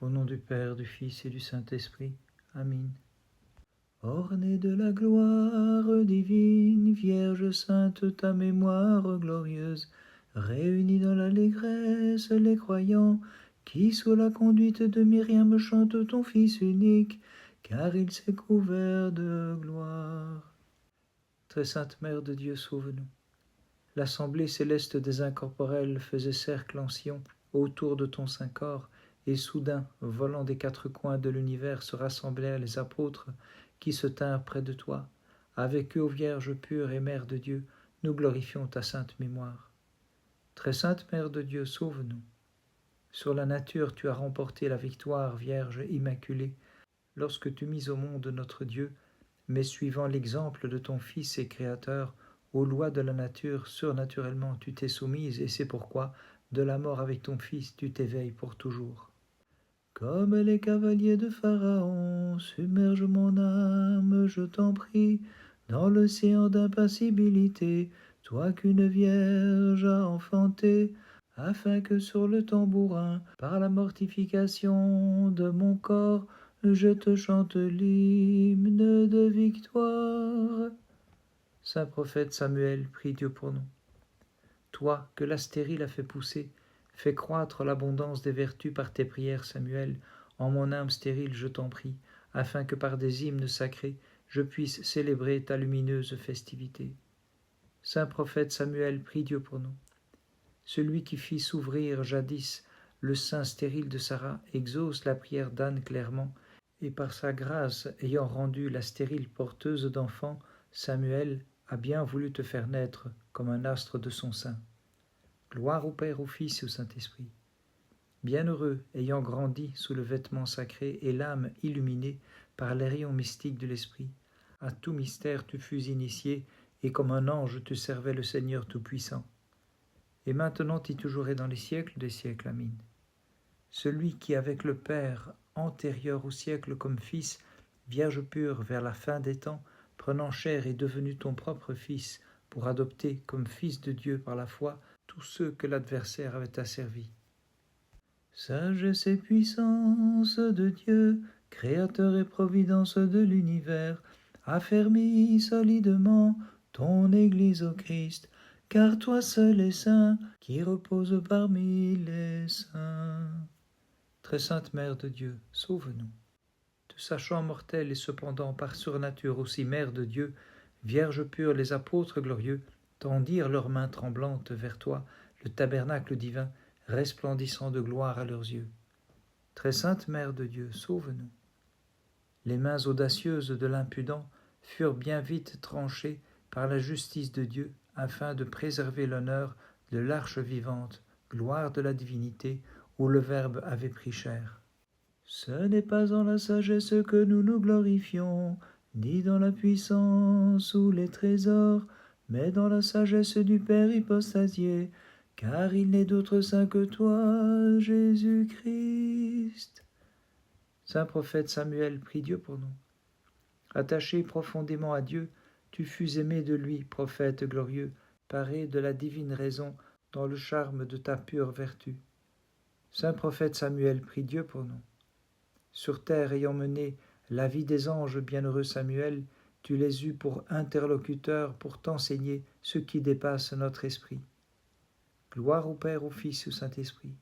Au nom du Père, du Fils et du Saint-Esprit. Amen. Ornée de la gloire divine, Vierge sainte, ta mémoire glorieuse, réunis dans l'allégresse les croyants, qui sous la conduite de Myriam chantent ton Fils unique, car il s'est couvert de gloire. Très sainte Mère de Dieu, sauve-nous. L'assemblée céleste des incorporels faisait cercle en Sion autour de ton saint corps, et soudain, volant des quatre coins de l'univers, se rassemblèrent les apôtres qui se tinrent près de toi. Avec eux, ô Vierge pure et Mère de Dieu, nous glorifions ta sainte mémoire. Très sainte Mère de Dieu, sauve-nous. Sur la nature, tu as remporté la victoire, Vierge immaculée, lorsque tu mis au monde notre Dieu, mais suivant l'exemple de ton Fils et Créateur, aux lois de la nature, surnaturellement tu t'es soumise, et c'est pourquoi, de la mort avec ton Fils, tu t'éveilles pour toujours. Comme les cavaliers de Pharaon, submerge mon âme, je t'en prie, dans l'océan d'impassibilité, toi qu'une vierge a enfanté, afin que sur le tambourin, par la mortification de mon corps, je te chante l'hymne de victoire. Saint prophète Samuel, prie Dieu pour nous. Toi, que la stérile a fait pousser, fais croître l'abondance des vertus par tes prières, Samuel, en mon âme stérile, je t'en prie, afin que par des hymnes sacrés, je puisse célébrer ta lumineuse festivité. Saint prophète Samuel, prie Dieu pour nous. Celui qui fit s'ouvrir jadis le sein stérile de Sarah exauce la prière d'Anne clairement, et par sa grâce ayant rendu la stérile porteuse d'enfants, Samuel a bien voulu te faire naître comme un astre de son sein. Gloire au Père, au Fils et au Saint-Esprit. Bienheureux, ayant grandi sous le vêtement sacré et l'âme illuminée par les rayons mystiques de l'Esprit, à tout mystère tu fus initié, et comme un ange tu servais le Seigneur Tout-Puissant. Et maintenant et toujours et dans les siècles des siècles. Amen. Celui qui, avec le Père, antérieur au siècle comme Fils, Vierge pure vers la fin des temps, prenant chair est devenu ton propre Fils, pour adopter comme Fils de Dieu par la foi tous ceux que l'adversaire avait asservis. Sagesse et puissance de Dieu, Créateur et providence de l'univers, affermis solidement ton Église au Christ, car toi seul es saint, qui repose parmi les saints. Très sainte Mère de Dieu, sauve-nous. Te sachant mortelle et cependant par surnature aussi Mère de Dieu, Vierge pure, les apôtres glorieux tendirent leurs mains tremblantes vers toi, le tabernacle divin, resplendissant de gloire à leurs yeux. Très sainte Mère de Dieu, sauve-nous. Les mains audacieuses de l'impudent furent bien vite tranchées par la justice de Dieu, afin de préserver l'honneur de l'arche vivante, gloire de la divinité, où le Verbe avait pris chair. Ce n'est pas en la sagesse que nous nous glorifions, ni dans la puissance ou les trésors, mais dans la sagesse du Père hypostasié, car il n'est d'autre saint que toi, Jésus-Christ. Saint prophète Samuel, prie Dieu pour nous. Attaché profondément à Dieu, tu fus aimé de lui, prophète glorieux, paré de la divine raison dans le charme de ta pure vertu. Saint prophète Samuel, prie Dieu pour nous. Sur terre ayant mené la vie des anges, bienheureux Samuel, tu les eus pour interlocuteurs pour t'enseigner ce qui dépasse notre esprit. Gloire au Père, au Fils et au Saint-Esprit.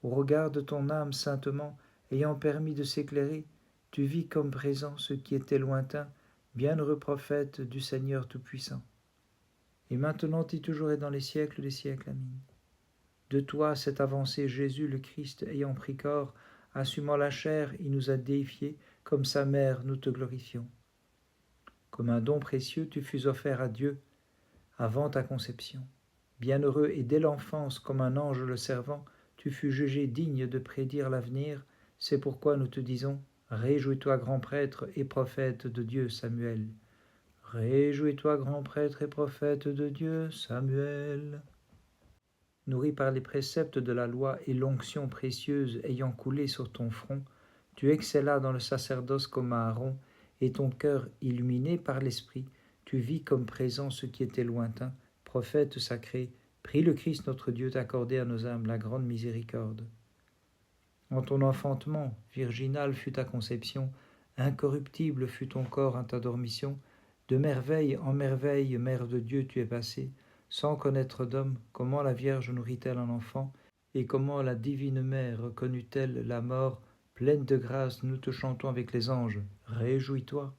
Au regard de ton âme saintement, ayant permis de s'éclairer, tu vis comme présent ce qui était lointain, bienheureux prophète du Seigneur Tout-Puissant. Et maintenant et toujours et dans les siècles des siècles. Amen. De toi, cette avancée, Jésus le Christ, ayant pris corps, assumant la chair, il nous a déifiés, comme sa mère, nous te glorifions. Comme un don précieux, tu fus offert à Dieu avant ta conception. Bienheureux et dès l'enfance, comme un ange le servant, tu fus jugé digne de prédire l'avenir. C'est pourquoi nous te disons, réjouis-toi, grand prêtre et prophète de Dieu, Samuel. Réjouis-toi, grand prêtre et prophète de Dieu, Samuel. Nourri par les préceptes de la loi et l'onction précieuse ayant coulé sur ton front, tu excellas dans le sacerdoce comme Aaron, et ton cœur illuminé par l'Esprit, tu vis comme présent ce qui était lointain. Prophète sacré, prie le Christ notre Dieu d'accorder à nos âmes la grande miséricorde. En ton enfantement, virginal fut ta conception, incorruptible fut ton corps en ta dormition, de merveille en merveille, Mère de Dieu, tu es passée, sans connaître d'homme, comment la Vierge nourrit-elle un enfant, et comment la divine Mère reconnut-elle la mort, pleine de grâce, nous te chantons avec les anges, réjouis-toi.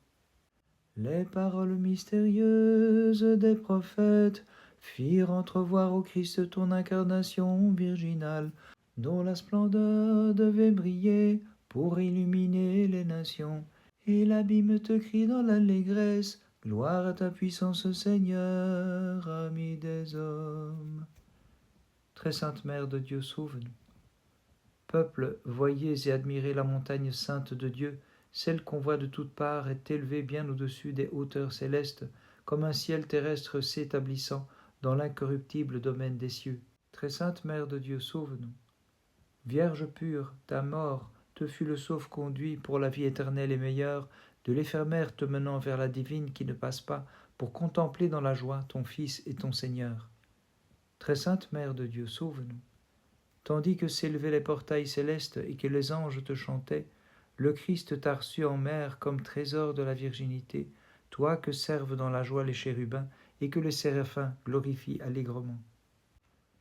Les paroles mystérieuses des prophètes firent entrevoir au Christ ton incarnation virginale, dont la splendeur devait briller pour illuminer les nations. Et l'abîme te crie dans l'allégresse, gloire à ta puissance Seigneur, ami des hommes. Très sainte Mère de Dieu, sauve-nous. Peuple, voyez et admirez la montagne sainte de Dieu, celle qu'on voit de toutes parts est élevée bien au-dessus des hauteurs célestes, comme un ciel terrestre s'établissant dans l'incorruptible domaine des cieux. Très sainte Mère de Dieu, sauve-nous. Vierge pure, ta mort te fut le sauve-conduit pour la vie éternelle et meilleure, de l'éphémère te menant vers la divine qui ne passe pas, pour contempler dans la joie ton Fils et ton Seigneur. Très sainte Mère de Dieu, sauve-nous. Tandis que s'élevaient les portails célestes et que les anges te chantaient, le Christ t'a reçu en mère comme trésor de la virginité, toi que servent dans la joie les chérubins et que les séraphins glorifient allègrement.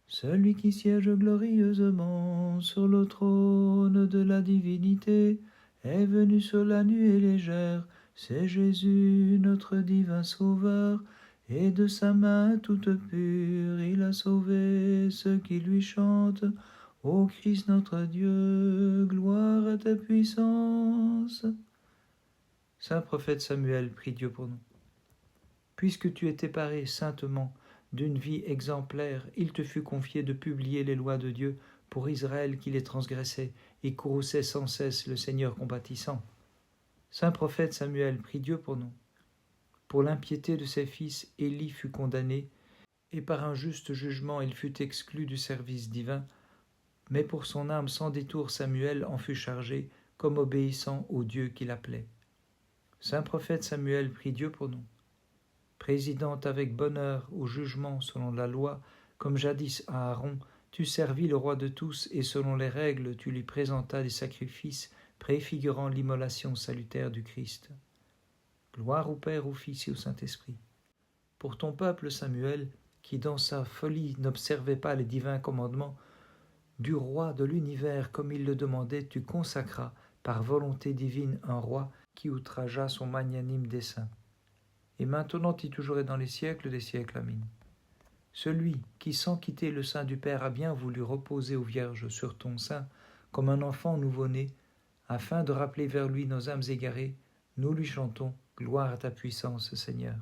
Celui qui siège glorieusement sur le trône de la divinité est venu sur la nuée légère, c'est Jésus notre divin Sauveur, et de sa main toute pure il a sauvé ceux qui lui chantent. Ô Christ notre Dieu, gloire à ta puissance. Saint prophète Samuel, prie Dieu pour nous. Puisque tu étais paré saintement d'une vie exemplaire, il te fut confié de publier les lois de Dieu pour Israël qui les transgressait et courrouçait sans cesse le Seigneur compatissant. Saint prophète Samuel, prie Dieu pour nous. Pour l'impiété de ses fils, Élie fut condamné, et par un juste jugement il fut exclu du service divin, mais pour son âme sans détour Samuel en fut chargé, comme obéissant au Dieu qui l'appelait. Saint prophète Samuel, prie Dieu pour nous. Présidant avec bonheur au jugement selon la loi, comme jadis à Aaron, tu servis le roi de tous, et selon les règles tu lui présentas des sacrifices préfigurant l'immolation salutaire du Christ. Gloire au Père, au Fils et au Saint-Esprit. Pour ton peuple Samuel, qui dans sa folie n'observait pas les divins commandements, du roi de l'univers comme il le demandait, tu consacras par volonté divine un roi qui outragea son magnanime dessein. Et maintenant et toujours et dans les siècles des siècles. Amen. Celui qui, sans quitter le sein du Père, a bien voulu reposer aux vierges sur ton sein, comme un enfant nouveau-né, afin de rappeler vers lui nos âmes égarées, nous lui chantons, gloire à ta puissance, Seigneur.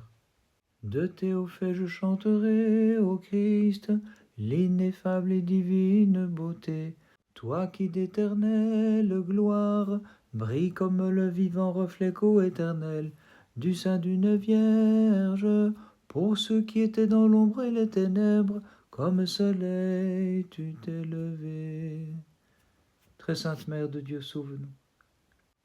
De tes hauts faits je chanterai, ô Christ, l'ineffable et divine beauté, toi qui d'éternelle gloire brille comme le vivant reflet coéternel du sein d'une vierge, pour ceux qui étaient dans l'ombre et les ténèbres, comme soleil tu t'es levé. Très sainte Mère de Dieu, sauve-nous.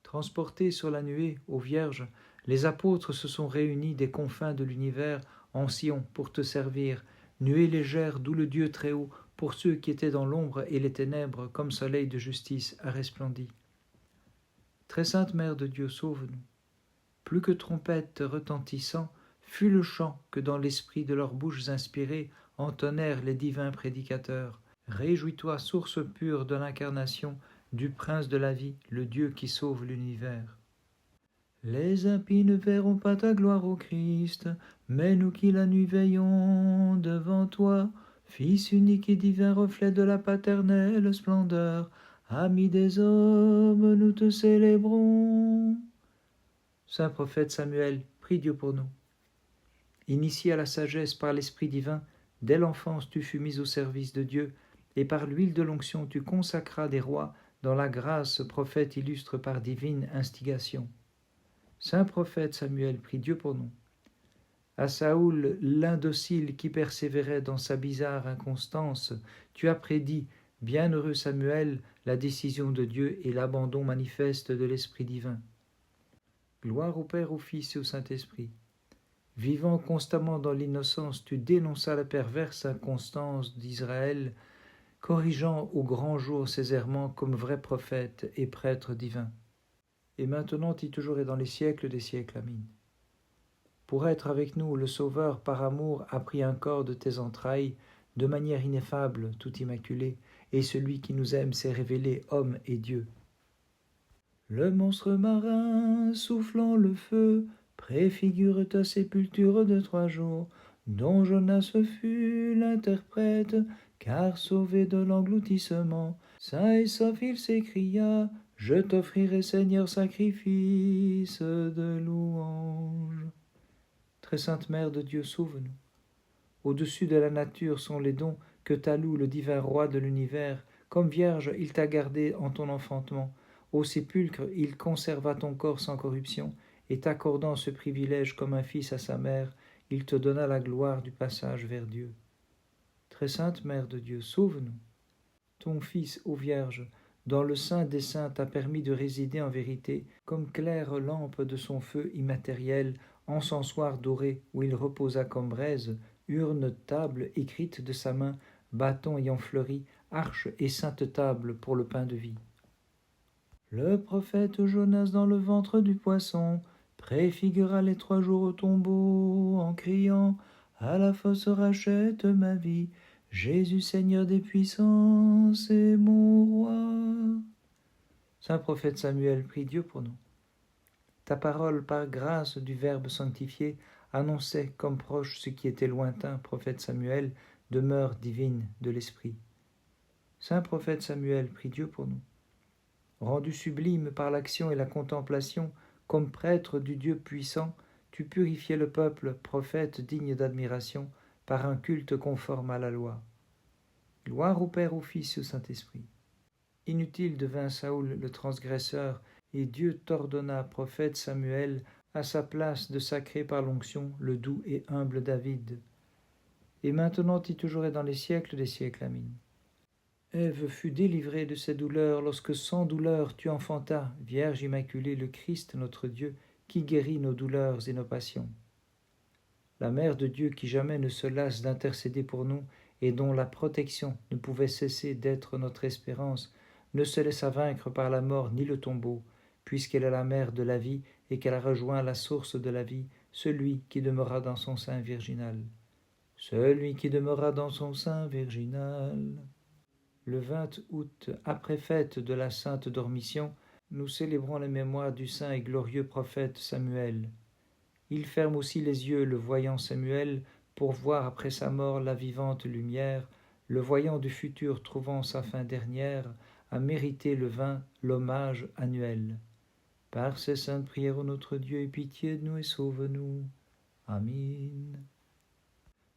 Transportés sur la nuée, ô Vierge, les apôtres se sont réunis des confins de l'univers en Sion pour te servir, nuée légère d'où le Dieu très haut, pour ceux qui étaient dans l'ombre et les ténèbres, comme soleil de justice, a resplendi. Très sainte Mère de Dieu, sauve-nous. Plus que trompette retentissant, fut le chant que dans l'esprit de leurs bouches inspirées entonnèrent les divins prédicateurs. Réjouis-toi, source pure de l'incarnation, du prince de la vie, le Dieu qui sauve l'univers. Les impies ne verront pas ta gloire au Christ, mais nous qui la nuit veillons devant toi, Fils unique et divin reflet de la paternelle splendeur, ami des hommes, nous te célébrons. Saint prophète Samuel, prie Dieu pour nous. Initié à la sagesse par l'Esprit divin, dès l'enfance tu fus mis au service de Dieu, et par l'huile de l'onction tu consacras des rois dans la grâce, prophète illustre par divine instigation. Saint prophète Samuel, prie Dieu pour nous. À Saoul, l'indocile qui persévérait dans sa bizarre inconstance, tu as prédit, bienheureux Samuel, la décision de Dieu et l'abandon manifeste de l'Esprit divin. Gloire au Père, au Fils et au Saint-Esprit. Vivant constamment dans l'innocence, tu dénonças la perverse inconstance d'Israël, corrigeant au grand jour ses errements comme vrai prophète et prêtre divin. Et maintenant et toujours et dans les siècles des siècles. Amin. Pour être avec nous, le Sauveur, par amour, a pris un corps de tes entrailles, de manière ineffable, tout immaculé, et celui qui nous aime s'est révélé homme et Dieu. Le monstre marin, soufflant le feu, préfigure ta sépulture de 3 jours, dont Jonas fut l'interprète, car sauvé de l'engloutissement, saint et sauf il s'écria, je t'offrirai Seigneur sacrifice de louange. Très sainte Mère de Dieu, sauve-nous. Au-dessus de la nature sont les dons que t'a loué le divin roi de l'univers. Comme vierge, il t'a gardé en ton enfantement. Au sépulcre, il conserva ton corps sans corruption, et t'accordant ce privilège comme un fils à sa mère, il te donna la gloire du passage vers Dieu. Très sainte Mère de Dieu, sauve-nous. Ton Fils, ô Vierge, dans le sein des saints t'a permis de résider en vérité, comme claire lampe de son feu immatériel, encensoir doré où il reposa comme braise, urne, table écrite de sa main, bâton ayant fleuri, arche et sainte table pour le pain de vie. Le prophète Jonas dans le ventre du poisson préfigura les 3 jours au tombeau en criant « À la fosse rachète ma vie ». Jésus Seigneur des puissances est mon roi. Saint prophète Samuel, prie Dieu pour nous. Ta parole, par grâce du Verbe sanctifié, annonçait comme proche ce qui était lointain, prophète Samuel, demeure divine de l'Esprit. Saint prophète Samuel, prie Dieu pour nous. Rendu sublime par l'action et la contemplation, comme prêtre du Dieu puissant, tu purifiais le peuple, prophète digne d'admiration, par un culte conforme à la loi. Gloire au Père, au Fils et au Saint-Esprit. Inutile devint Saoul le transgresseur, et Dieu t'ordonna, prophète Samuel, à sa place de sacrer par l'onction le doux et humble David. Et maintenant et toujours et dans les siècles des siècles. Amin. Ève fut délivrée de ses douleurs lorsque sans douleur tu enfantas, Vierge Immaculée, le Christ notre Dieu, qui guérit nos douleurs et nos passions. La Mère de Dieu qui jamais ne se lasse d'intercéder pour nous et dont la protection ne pouvait cesser d'être notre espérance, ne se laissa vaincre par la mort ni le tombeau, puisqu'elle est la mère de la vie et qu'elle a rejoint la source de la vie, celui qui demeura dans son sein virginal. Celui qui demeura dans son sein virginal. Le 20 août, après fête de la Sainte Dormition, nous célébrons la mémoire du saint et glorieux prophète Samuel. Il ferme aussi les yeux, le voyant Samuel, pour voir après sa mort la vivante lumière, le voyant du futur trouvant sa fin dernière, a mérité le vin, l'hommage annuel. Par ces saintes prières, ô notre Dieu, aie pitié de nous et sauve-nous. Amin.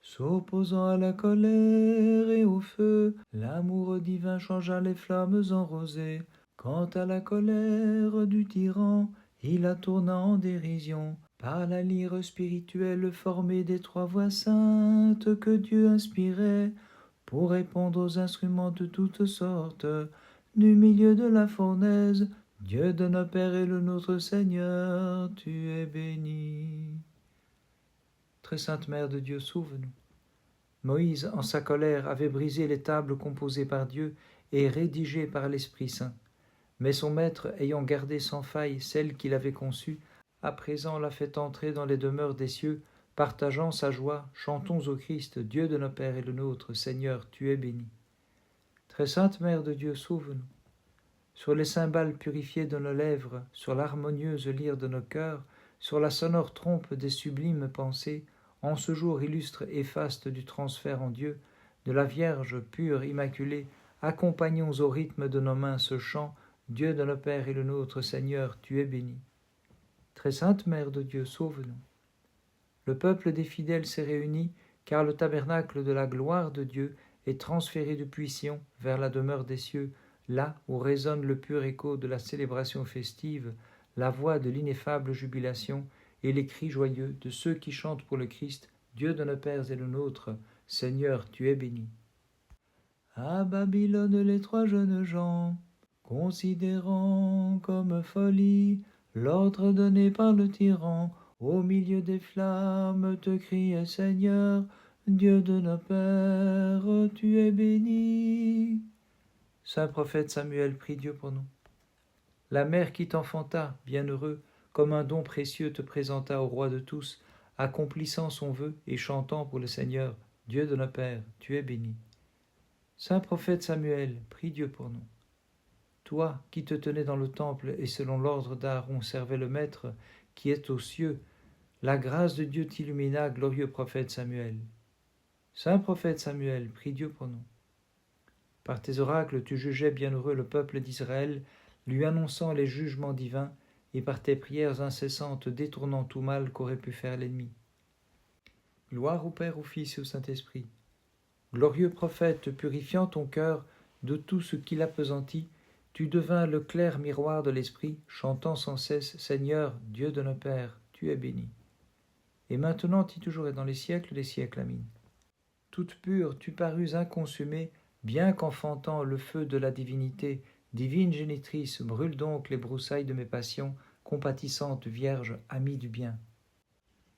S'opposant à la colère et au feu, l'amour divin changea les flammes en rosée. Quant à la colère du tyran, il la tourna en dérision. Par la lyre spirituelle formée des 3 voix saintes que Dieu inspirait pour répondre aux instruments de toutes sortes, du milieu de la fournaise, Dieu de nos pères et le nôtre Seigneur, tu es béni. Très sainte Mère de Dieu, sauve-nous. Moïse, en sa colère, avait brisé les tables composées par Dieu et rédigées par l'Esprit Saint. Mais son maître, ayant gardé sans faille celle qu'il avait conçue, à présent l'a fait entrer dans les demeures des cieux, partageant sa joie, chantons au Christ, Dieu de nos pères et le nôtre, Seigneur, tu es béni. Très sainte Mère de Dieu, sauve-nous. Sur les cymbales purifiées de nos lèvres, sur l'harmonieuse lyre de nos cœurs, sur la sonore trompe des sublimes pensées, en ce jour illustre et faste du transfert en Dieu, de la Vierge pure, immaculée, accompagnons au rythme de nos mains ce chant, Dieu de nos pères et le nôtre, Seigneur, tu es béni. Très sainte Mère de Dieu, sauve-nous. Le peuple des fidèles s'est réuni, car le tabernacle de la gloire de Dieu est transféré depuis Sion vers la demeure des cieux, là où résonne le pur écho de la célébration festive, la voix de l'ineffable jubilation et les cris joyeux de ceux qui chantent pour le Christ, Dieu de nos pères et le nôtre, Seigneur, tu es béni. À Babylone les 3 jeunes gens, considérant comme folie l'ordre donné par le tyran, au milieu des flammes te criait Seigneur, Dieu de nos pères, tu es béni. Saint prophète Samuel, prie Dieu pour nous. La mère qui t'enfanta, bienheureux, comme un don précieux te présenta au roi de tous, accomplissant son vœu et chantant pour le Seigneur, Dieu de nos pères, tu es béni. Saint prophète Samuel, prie Dieu pour nous. Toi qui te tenais dans le temple et selon l'ordre d'Aaron servais le Maître qui est aux cieux, la grâce de Dieu t'illumina, glorieux prophète Samuel. Saint prophète Samuel, prie Dieu pour nous. Par tes oracles tu jugeais bienheureux le peuple d'Israël, lui annonçant les jugements divins, et par tes prières incessantes détournant tout mal qu'aurait pu faire l'ennemi. Gloire au Père, au Fils et au Saint-Esprit. Glorieux prophète, purifiant ton cœur de tout ce qui l'appesantit, tu devins le clair miroir de l'Esprit, chantant sans cesse, Seigneur, Dieu de nos pères, tu es béni. Et maintenant et toujours et dans les siècles des siècles. Amen. Toute pure, tu parus inconsumée, bien qu'enfantant le feu de la divinité, divine génitrice, brûle donc les broussailles de mes passions, compatissante Vierge, amie du bien.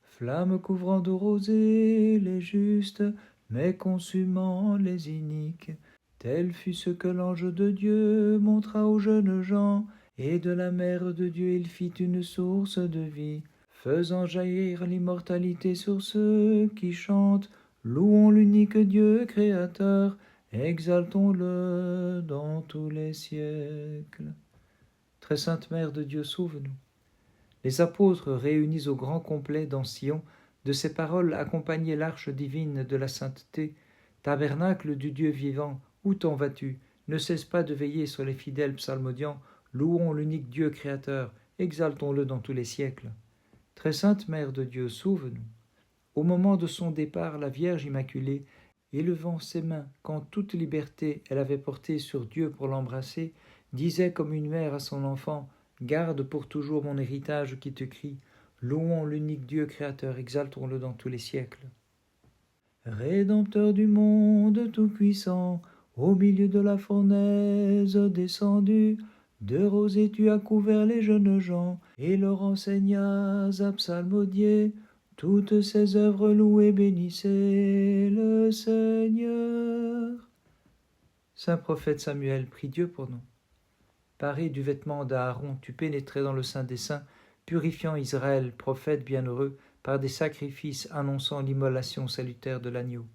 Flamme couvrant de rosée les justes, mais consumant les iniques, tel fut ce que l'ange de Dieu montra aux jeunes gens, et de la mère de Dieu il fit une source de vie, faisant jaillir l'immortalité sur ceux qui chantent. Louons l'unique Dieu créateur, exaltons-le dans tous les siècles. Très sainte Mère de Dieu, sauve-nous. Les apôtres réunis au grand complet dans Sion, de ces paroles accompagnaient l'arche divine de la sainteté. Tabernacle du Dieu vivant, où t'en vas-tu? Ne cesse pas de veiller sur les fidèles psalmodiants. Louons l'unique Dieu créateur, exaltons-le dans tous les siècles. Très sainte Mère de Dieu, sauve-nous. Au moment de son départ, la Vierge Immaculée, élevant ses mains qu'en toute liberté elle avait portées sur Dieu pour l'embrasser, disait comme une mère à son enfant, « Garde pour toujours mon héritage qui te crie, louons l'unique Dieu créateur, exaltons-le dans tous les siècles. » Rédempteur du monde tout-puissant, au milieu de la fournaise descendu, de rosée tu as couvert les jeunes gens, et leur enseignas à psalmodier. Toutes ces œuvres louées bénissez le Seigneur. Saint prophète Samuel, prie Dieu pour nous. Paré du vêtement d'Aaron, tu pénétrais dans le Saint des Saints, purifiant Israël, prophète bienheureux, par des sacrifices annonçant l'immolation salutaire de l'agneau.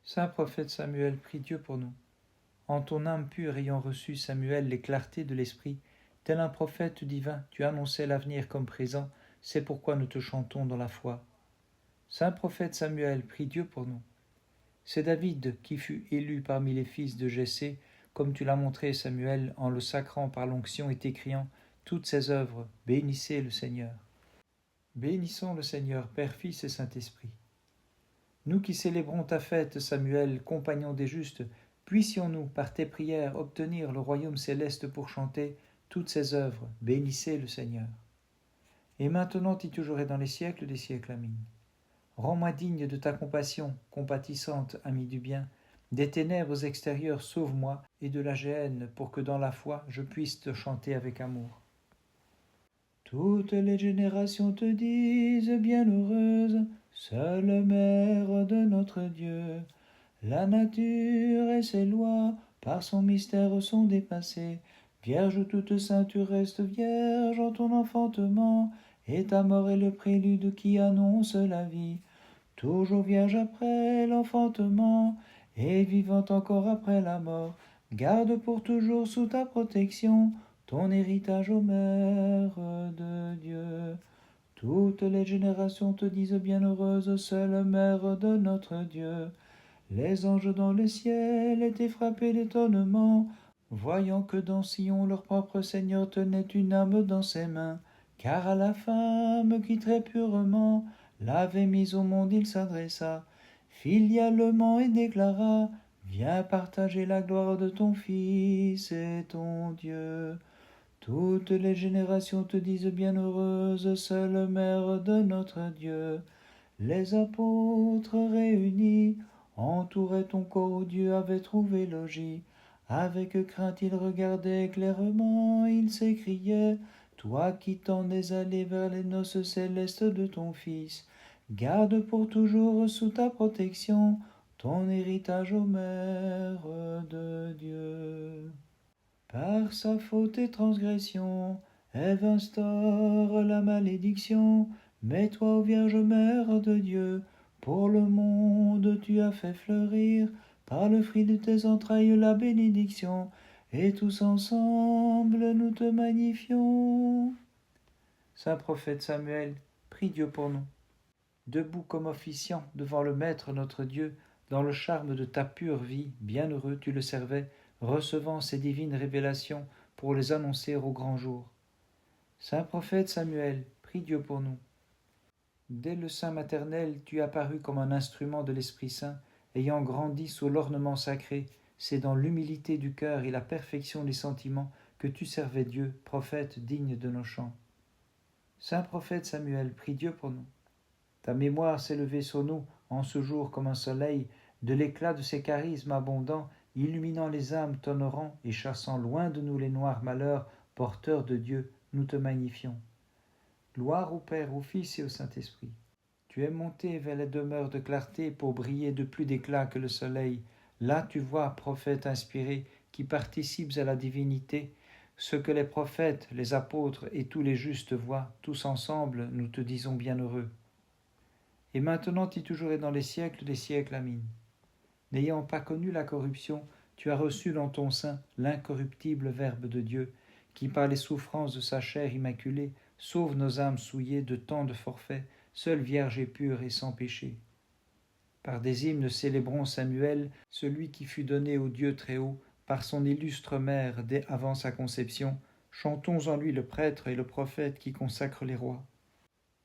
Saint prophète Samuel, prie Dieu pour nous. En ton âme pure ayant reçu, Samuel, les clartés de l'esprit, tel un prophète divin, tu annonçais l'avenir comme présent, c'est pourquoi nous te chantons dans la foi. Saint prophète Samuel, prie Dieu pour nous. C'est David qui fut élu parmi les fils de Jessé, comme tu l'as montré, Samuel, en le sacrant par l'onction et t'écriant toutes ses œuvres, bénissez le Seigneur. Bénissons le Seigneur, Père, Fils et Saint-Esprit. Nous qui célébrons ta fête, Samuel, compagnon des justes, puissions-nous, par tes prières, obtenir le royaume céleste pour chanter toutes ses œuvres, bénissez le Seigneur. Et maintenant et toujours et dans les siècles des siècles. Amen. Rends-moi digne de ta compassion, compatissante, amie du bien. Des ténèbres extérieures sauve-moi, et de la géhenne, pour que dans la foi je puisse te chanter avec amour. Toutes les générations te disent bienheureuse, seule mère de notre Dieu. La nature et ses lois, par son mystère sont dépassées. Vierge toute sainte, tu restes vierge en ton enfantement, et ta mort est le prélude qui annonce la vie. Toujours vierge après l'enfantement, et vivante encore après la mort, garde pour toujours sous ta protection ton héritage, ô Mère de Dieu. Toutes les générations te disent bienheureuse, seule Mère de notre Dieu. Les anges dans le ciel étaient frappés d'étonnement, voyant que dans Sion leur propre Seigneur tenait une âme dans ses mains, car à la femme qui très purement l'avait mise au monde il s'adressa, filialement et déclara, viens partager la gloire de ton Fils et ton Dieu. Toutes les générations te disent bienheureuse, seule Mère de notre Dieu. Les apôtres réunis entouraient ton corps où Dieu avait trouvé logis. Avec crainte ils regardaient clairement, ils s'écriaient, toi qui t'en es allé vers les noces célestes de ton Fils, Garde pour toujours sous ta protection ton héritage ô Mère de Dieu. Par sa faute et transgression, Ève instaure la malédiction. Mais toi, ô Vierge Mère de Dieu, pour le monde tu as fait fleurir, par le fruit de tes entrailles, la bénédiction. Et tous ensemble nous te magnifions. Saint prophète Samuel, prie Dieu pour nous. Debout comme officiant devant le Maître notre Dieu, dans le charme de ta pure vie, bienheureux tu le servais, recevant ces divines révélations pour les annoncer au grand jour. Saint prophète Samuel, prie Dieu pour nous. Dès le sein maternel, tu apparus comme un instrument de l'Esprit Saint, ayant grandi sous l'ornement sacré. C'est dans l'humilité du cœur et la perfection des sentiments que tu servais Dieu, prophète digne de nos chants. Saint prophète Samuel, prie Dieu pour nous. Ta mémoire s'est levée sur nous en ce jour comme un soleil, de l'éclat de ses charismes abondants, illuminant les âmes, t'honorant et chassant loin de nous les noirs malheurs, porteurs de Dieu, nous te magnifions. Gloire au Père, au Fils et au Saint-Esprit. Tu es monté vers les demeures de clarté pour briller de plus d'éclat que le soleil. Là tu vois, prophète inspiré, qui participes à la divinité, ce que les prophètes, les apôtres et tous les justes voient, tous ensemble, nous te disons bienheureux. Et maintenant et toujours et dans les siècles des siècles, Amin. N'ayant pas connu la corruption, tu as reçu dans ton sein l'incorruptible Verbe de Dieu, qui par les souffrances de sa chair immaculée sauve nos âmes souillées de tant de forfaits, seule vierge et pure et sans péché. Par des hymnes célébrons Samuel, celui qui fut donné au Dieu très haut, par son illustre mère dès avant sa conception. Chantons en lui le prêtre et le prophète qui consacre les rois.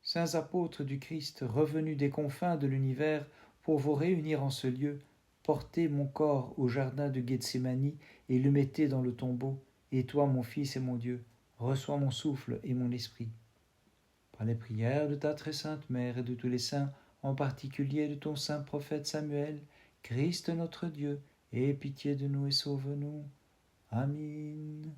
Saints apôtres du Christ, revenus des confins de l'univers pour vous réunir en ce lieu, portez mon corps au jardin de Gethsémani et le mettez dans le tombeau. Et toi, mon Fils et mon Dieu, reçois mon souffle et mon esprit. Par les prières de ta très sainte Mère et de tous les saints, en particulier de ton saint prophète Samuel, Christ notre Dieu, aie pitié de nous et sauve-nous. Amen.